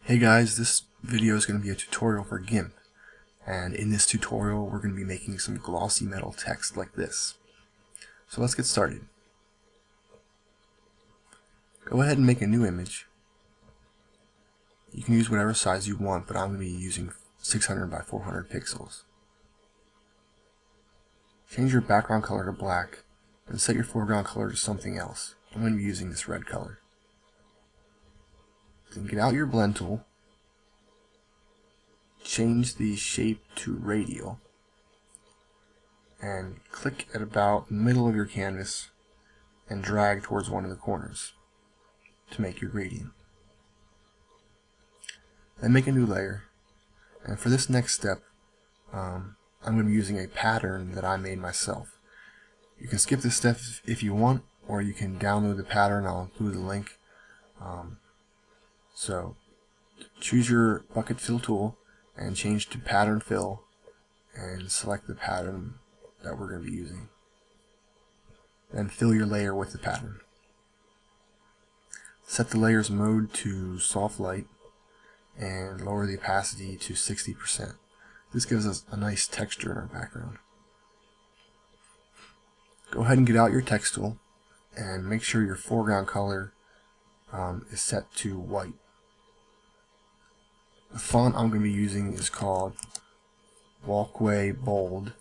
Hey guys, this video is going to be a tutorial for Gimp, and in this tutorial we're going to be making some glossy metal text like this. So let's get started. Go ahead and make a new image. You can use whatever size you want, but I'm going to be using 600 by 400 pixels. Change your background color to black and set your foreground color to something else. I'm going to be using this red color. Then get out your blend tool, change the shape to radial, and click at about the middle of your canvas and drag towards one of the corners to make your gradient. Then make a new layer, and for this next step I'm going to be using a pattern that I made myself. You can skip this step if you want, or you can download the pattern. I'll include the link. So choose your bucket fill tool and change to pattern fill and select the pattern that we're going to be using. Then fill your layer with the pattern. Set the layer's mode to soft light and lower the opacity to 60%. This gives us a nice texture in our background. Go ahead and get out your text tool and make sure your foreground color is set to white. The font I'm going to be using is called Walkway Bold.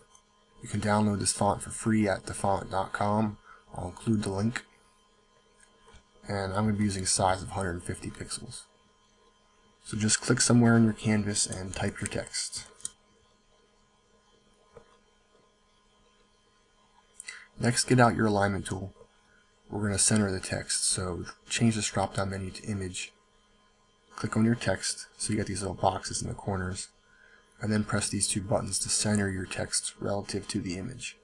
You can download this font for free at thefont.com. I'll include the link. And I'm going to be using a size of 150 pixels. So just click somewhere on your canvas and type your text. Next, get out your alignment tool. We're going to center the text, so change this drop-down menu to Image. Click on your text, so you get these little boxes in the corners, and then press these two buttons to center your text relative to the image.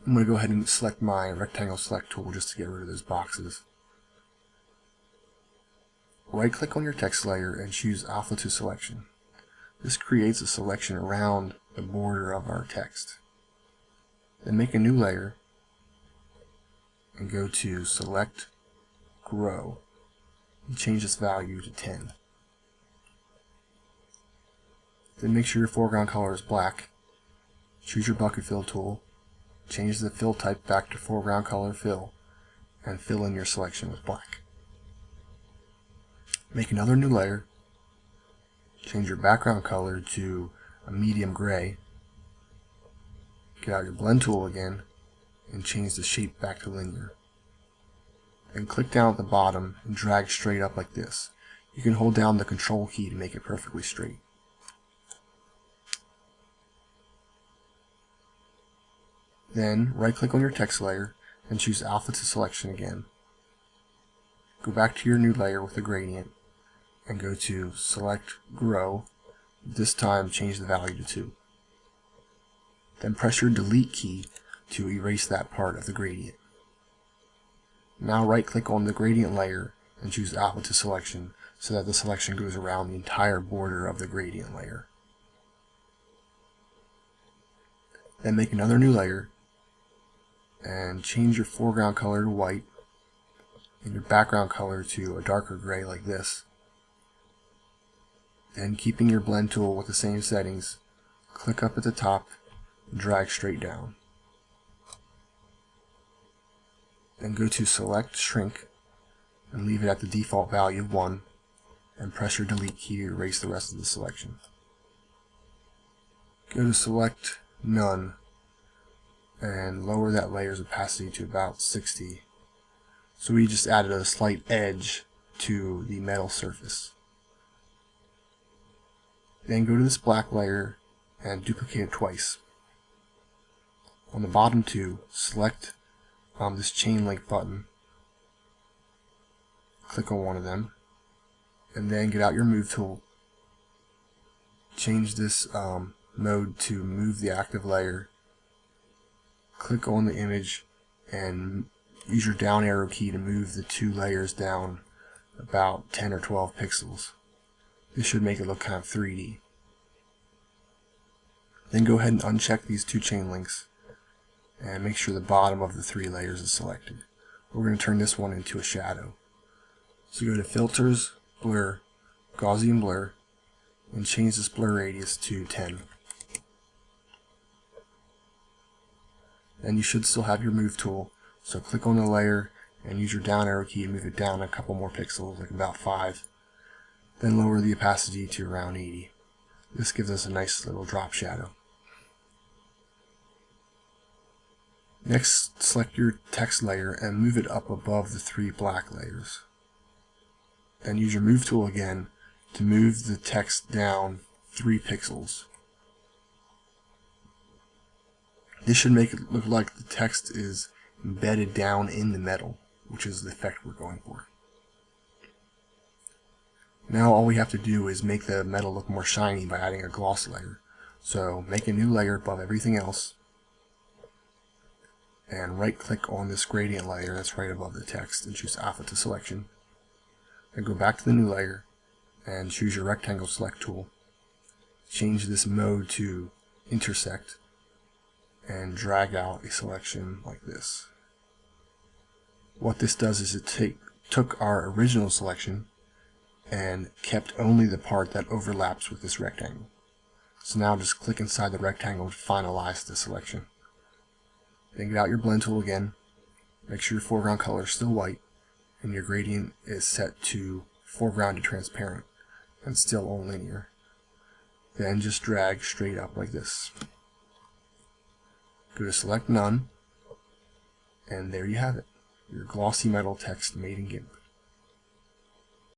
I'm going to go ahead and select my rectangle select tool just to get rid of those boxes. Right-click on your text layer and choose Alpha to Selection. This creates a selection around the border of our text. Then make a new layer and go to Select, Grow, and change this value to 10. Then make sure your foreground color is black. Choose your bucket fill tool, change the fill type back to foreground color fill, and fill in your selection with black. Make another new layer, change your background color to a medium gray, get out your blend tool again, and change the shape back to linear. Then click down at the bottom and drag straight up like this. You can hold down the Control key to make it perfectly straight. Then right-click on your text layer and choose Alpha to Selection again. Go back to your new layer with the gradient and go to Select, Grow. This time change the value to 2. Then press your Delete key to erase that part of the gradient. Now right-click on the gradient layer and choose Alpha to Selection so that the selection goes around the entire border of the gradient layer. Then make another new layer and change your foreground color to white and your background color to a darker gray like this. Then, keeping your blend tool with the same settings, click up at the top and drag straight down. Then go to Select, Shrink, and leave it at the default value of 1, and press your Delete key to erase the rest of the selection. Go to Select, None, and lower that layer's opacity to about 60. So we just added a slight edge to the metal surface. Then go to this black layer and duplicate it twice. On the bottom two, select this chain link button, click on one of them, and then get out your move tool, change this mode to move the active layer, click on the image and use your down arrow key to move the two layers down about 10 or 12 pixels. This should make it look kind of 3D. Then go ahead and uncheck these two chain links and make sure the bottom of the 3 layers is selected. We're going to turn this one into a shadow. So go to Filters, blur, Gaussian blur, and change this blur radius to 10. Then you should still have your move tool, so click on the layer and use your down arrow key and move it down a couple more pixels, like about 5. Then lower the opacity to around 80. This gives us a nice little drop shadow. Next, select your text layer and move it up above the 3 black layers. Then use your move tool again to move the text down 3 pixels. This should make it look like the text is embedded down in the metal, which is the effect we're going for. Now all we have to do is make the metal look more shiny by adding a gloss layer. So make a new layer above everything else, and right click on this gradient layer that's right above the text and choose Alpha to Selection. Then go back to the new layer and choose your rectangle select tool. Change this mode to intersect and drag out a selection like this. What this does is it took our original selection and kept only the part that overlaps with this rectangle. So now just click inside the rectangle to finalize the selection. Then get out your blend tool again, make sure your foreground color is still white, and your gradient is set to foreground to transparent and still on linear. Then just drag straight up like this. Go to Select None, and there you have it, your glossy metal text made in Gimp.